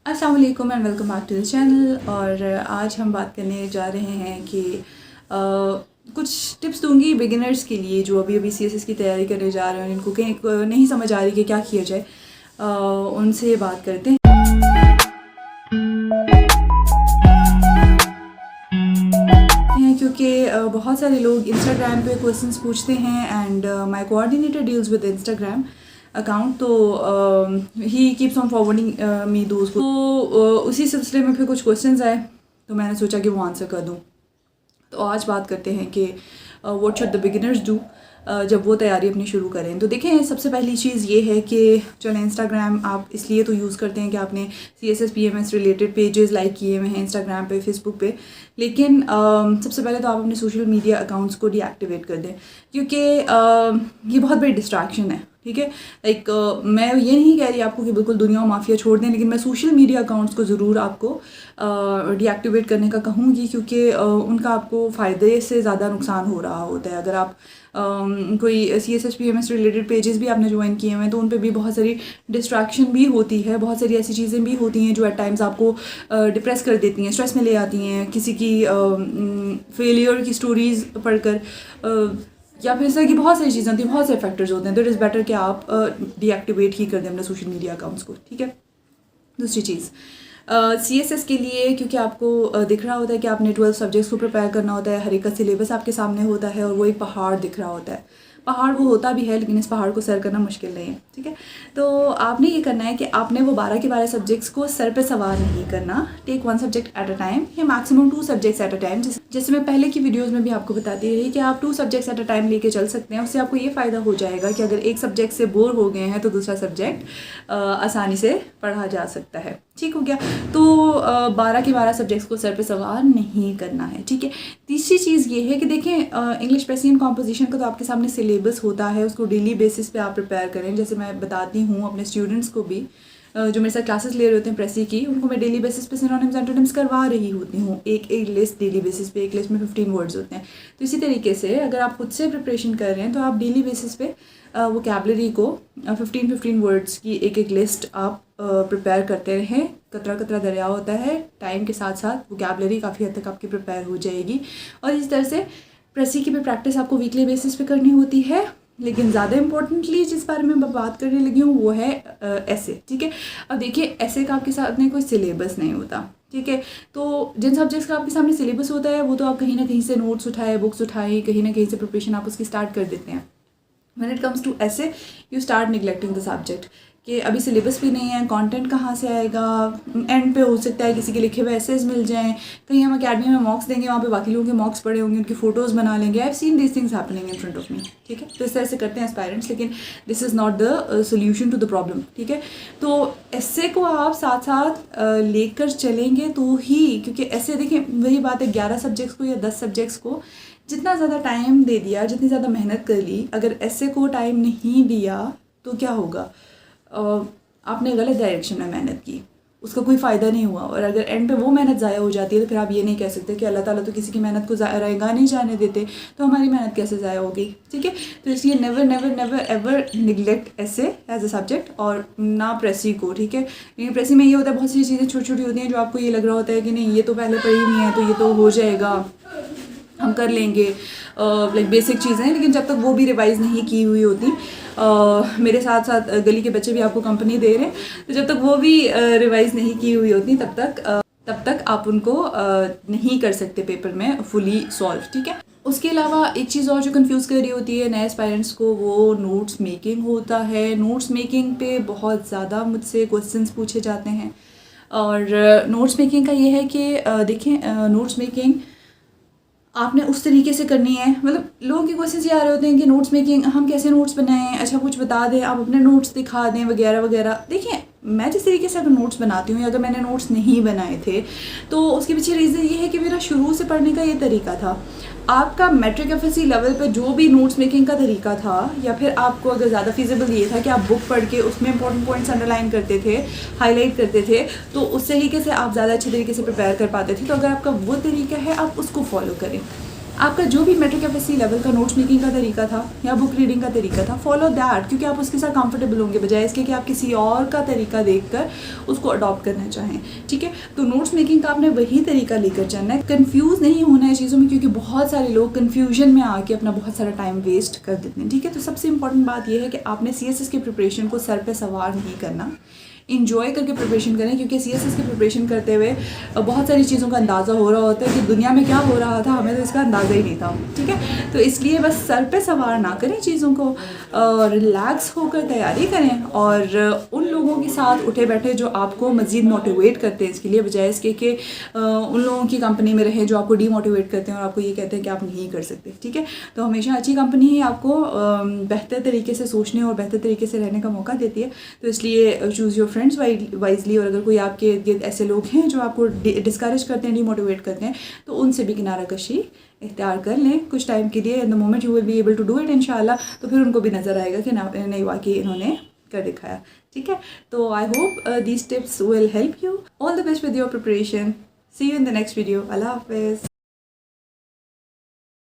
अस्सलाम वालेकुम and welcome back to the channel. और आज हम बात करने जा रहे हैं कि कुछ टिप्स दूंगी बिगिनर्स के लिए जो अभी सीएसएस की तैयारी करने जा रहे हैं, जिनको कहीं नहीं समझ आ रही कि क्या किया जाए। उनसे बात करते हैं क्योंकि बहुत सारे लोग इंस्टाग्राम पे क्वेश्चंस पूछते हैं and my coordinator deals with Instagram account, तो he keeps on forwarding me those. तो उसी सिलसिले में फिर कुछ क्वेश्चंस आए तो मैंने सोचा कि वो आंसर कर दूं। तो आज बात करते हैं कि what should the beginners do जब वो तैयारी अपनी शुरू करें। तो देखें, सबसे पहली चीज़ ये है कि चलो इंस्टाग्राम आप इसलिए तो यूज़ करते हैं कि आपने CSS PMS related pages like किए हुए हैं इंस्टाग्राम पे, फेसबुक पे, लेकिन सबसे पहले तो आप अपने सोशल मीडिया अकाउंट्स को डीएक्टिवेट कर दें, क्योंकि ये बहुत बड़ी डिस्ट्रैक्शन है। ठीक है, लाइक मैं ये नहीं कह रही आपको कि बिल्कुल दुनिया और माफिया छोड़ दें, लेकिन मैं सोशल मीडिया अकाउंट्स को ज़रूर आपको डीएक्टिवेट करने का कहूँगी, क्योंकि उनका आपको फ़ायदे से ज़्यादा नुकसान हो रहा होता है। अगर आप कोई CSS PMS रिलेटेड पेजेस भी आपने ज्वाइन किए हुए हैं तो उन पे भी बहुत सारी डिस्ट्रैक्शन भी होती है, बहुत सारी ऐसी चीज़ें भी होती हैं जो एट टाइम्स आपको डिप्रेस कर देती हैं, स्ट्रेस में ले आती हैं। किसी की फेलियर की स्टोरीज़ पढ़कर या फिर इस तरह की बहुत सारी चीज़ें होती हैं, बहुत से फैक्टर्स होते हैं। तो इट इज़ बेटर कि आप डीएक्टिवेट ही कर दें अपने सोशल मीडिया अकाउंट्स को। ठीक है, दूसरी चीज़ CSS के लिए, क्योंकि आपको दिख रहा होता है कि आपने 12 सब्जेक्ट्स को प्रिपेयर करना होता है, हर एक का सिलेबस आपके सामने होता है और वो एक पहाड़ दिख रहा होता है। पहाड़ वो होता भी है, लेकिन इस पहाड़ को सर करना मुश्किल नहीं है। ठीक है, तो आपने ये करना है कि आपने वो 12 के 12 सब्जेक्ट्स को सर पे सवार नहीं करना। Take 1 subject at a time या maximum 2 subjects at a time. जैसे मैं पहले की वीडियोस में भी आपको बताती रही कि आप 2 सब्जेक्ट्स एट अ टाइम लेके चल सकते हैं। उससे आपको ये फ़ायदा हो जाएगा कि अगर एक सब्जेक्ट से बोर हो गए हैं तो दूसरा सब्जेक्ट आसानी से पढ़ा जा सकता है। ठीक हो गया, तो 12 के 12 सब्जेक्ट्स को सर पे सवार नहीं करना है। ठीक है, तीसरी चीज़ ये है कि देखें, इंग्लिश प्रेसिंग कॉम्पोजिशन का तो आपके सामने सिलेबस होता है, उसको डेली बेसिस पे आप प्रिपेयर करें। जैसे मैं बताती हूँ अपने स्टूडेंट्स को भी जो मेरे साथ क्लासेस ले रहे होते हैं प्रेसी की, उनको मैं डेली बेसिस पे सिनोनिम्स एंटोनिम्स करवा रही होती हूँ। एक लिस्ट डेली बेसिस पे, एक लिस्ट में 15 वर्ड्स होते हैं। तो इसी तरीके से अगर आप खुद से प्रिपरेशन कर रहे हैं तो आप डेली बेसिस पे वोकैबुलरी को 15 वर्ड्स की एक लिस्ट आप प्रिपेयर करते रहें। कतरा कतरा दरिया होता है, टाइम के साथ साथ वोकैबुलरी काफ़ी हद तक आपकी प्रिपेयर हो जाएगी। और इस तरह से प्रेसी की भी प्रैक्टिस आपको वीकली बेसिस पे करनी होती है। लेकिन ज़्यादा इंपॉर्टेंटली जिस बारे में मैं बात करने लगी हूँ वो है ऐसे। ठीक है, अब देखिए, ऐसे का आपके सामने कोई सिलेबस नहीं होता। ठीक है, तो जिन सब्जेक्ट्स का आपके सामने सिलेबस होता है वो तो आप कहीं ना कहीं से नोट्स उठाए, बुक्स उठाए, कहीं ना कहीं से प्रिपरेशन आप उसकी स्टार्ट कर देते हैं। When it comes to essay, you start neglecting the subject कि अभी सिलेबस भी नहीं है, कंटेंट कहाँ से आएगा। एंड पे हो सकता है किसी के लिखे हुए एसेज मिल जाएं, कहीं हम अकेडमी में मॉक्स देंगे, वहाँ पे बाकी लोगों के मॉक्स पड़े होंगे, उनकी फ़ोटोज़ बना लेंगे। I have seen this things happening in front of me. ठीक है, तो इस तरह से करते हैं एस्पायरेंट्स, लेकिन this is not the solution to the problem. ठीक है, तो ऐसे को आप साथ साथ लेकर चलेंगे तो ही, क्योंकि ऐसे देखें वही बात है, 11 सब्जेक्ट्स को या 10 सब्जेक्ट्स को जितना ज़्यादा टाइम दे दिया, जितनी ज़्यादा मेहनत कर ली, अगर ऐसे को टाइम नहीं दिया तो क्या होगा? आपने गलत डायरेक्शन में मेहनत की, उसका कोई फ़ायदा नहीं हुआ। और अगर एंड पे वो मेहनत ज़ाया हो जाती है तो फिर आप ये नहीं कह सकते कि अल्लाह ताला तो किसी की मेहनत को रहेगा नहीं जाने देते, तो हमारी मेहनत कैसे ज़ाया हो गई। ठीक है, तो इसलिए never never never ever neglect ऐसे एज अ सब्जेक्ट, और ना प्रेसी को। ठीक है, लेकिन प्रेसी में ये होता है बहुत सी चीज़ें छोटी छोटी होती हैं जो आपको ये लग रहा होता है कि नहीं ये तो पहले पढ़ी हुई है तो ये तो हो जाएगा, हम कर लेंगे, लाइक बेसिक चीज़ें, लेकिन जब तक वो भी रिवाइज़ नहीं की हुई होती, मेरे साथ साथ गली के बच्चे भी आपको कंपनी दे रहे हैं, तो जब तक वो भी रिवाइज़ नहीं की हुई होती तब तक आप उनको नहीं कर सकते पेपर में फुली सॉल्व। ठीक है, उसके अलावा एक चीज़ और जो कंफ्यूज कर रही होती है नए एस्पायरेंट्स को, वो नोट्स मेकिंग होता है। नोट्स मेकिंग पे बहुत ज़्यादा मुझसे क्वेश्चंस पूछे जाते हैं, और नोट्स मेकिंग का ये है कि देखें, नोट्स मेकिंग आपने उस तरीके से करनी है, मतलब लोगों के क्वेश्चन ये आ रहे होते हैं कि नोट्स मेकिंग, हम कैसे नोट्स बनाएं, अच्छा कुछ बता दें, आप अपने नोट्स दिखा दें वगैरह वगैरह। देखिए, मैं जिस तरीके से अगर नोट्स बनाती हूँ या अगर मैंने नोट्स नहीं बनाए थे तो उसके पीछे रीज़न ये है कि मेरा शुरू से पढ़ने का ये तरीका था। आपका मैट्रिक एफएससी लेवल पे जो भी नोट्स मेकिंग का तरीका था, या फिर आपको अगर ज़्यादा फिजिबल ये था कि आप बुक पढ़ के उसमें इंपॉर्टेंट पॉइंट्स अंडरलाइन करते थे, हाईलाइट करते थे, तो उस तरीके से आप ज़्यादा अच्छे तरीके से प्रिपेयर कर पाते थे। तो अगर आपका वो तरीका है आप उसको फॉलो करें। आपका जो भी मेट्रिक एफएससी लेवल का नोट्स मेकिंग का तरीका था या बुक रीडिंग का तरीका था, फॉलो दैट, क्योंकि आप उसके साथ कंफर्टेबल होंगे, बजाय इसके कि आप किसी और का तरीका देखकर उसको अडॉप्ट करना चाहें। ठीक है, तो नोट्स मेकिंग का आपने वही तरीका लेकर चलना है, कंफ्यूज नहीं होना है चीज़ों में, क्योंकि बहुत सारे लोग कन्फ्यूजन में आके अपना बहुत सारा टाइम वेस्ट कर देते हैं। ठीक है, तो सबसे इंपॉर्टेंट बात यह है कि आपने CSS की प्रिपरेशन को सर पे सवार नहीं करना, इंजॉय करके प्रिपरेशन करें, क्योंकि CSS की प्रिपरेशन करते हुए बहुत सारी चीज़ों का अंदाज़ा हो रहा होता है कि दुनिया में क्या हो रहा था, हमें तो इसका अंदाज़ा ही नहीं था। ठीक है, तो इसलिए बस सर पे सवार ना करें चीज़ों को, रिलैक्स होकर तैयारी करें और उन लोगों के साथ उठे बैठे जो आपको मज़ीद मोटिवेट करते हैं इसके लिए, बजाय इसके कि उन लोगों की कंपनी में रहें जो आपको डीमोटिवेट करते हैं और आपको ये कहते हैं कि आप नहीं कर सकते। ठीक है, तो हमेशा अच्छी कंपनी ही आपको बेहतर तरीके से सोचने और बेहतर तरीके से रहने का मौका देती है। तो इसलिए चूज़ योर फ्रेंड्स वाइजली, और अगर कोई आपके इर्द ऐसे लोग हैं जो आपको डिस्करेज करते हैं, डीमोटिवेट करते हैं, तो उनसे भी किनारा कशी इख्तियार कर लें कुछ टाइम के लिए। In the moment you will be able to do it इंशाल्लाह, तो फिर उनको भी नज़र आएगा कि नहीं वाकई इन्होंने कर दिखाया। ठीक है, तो I hope these tips will help you. All the best with your preparation. See you in the next video. अल्लाह हाफिज़।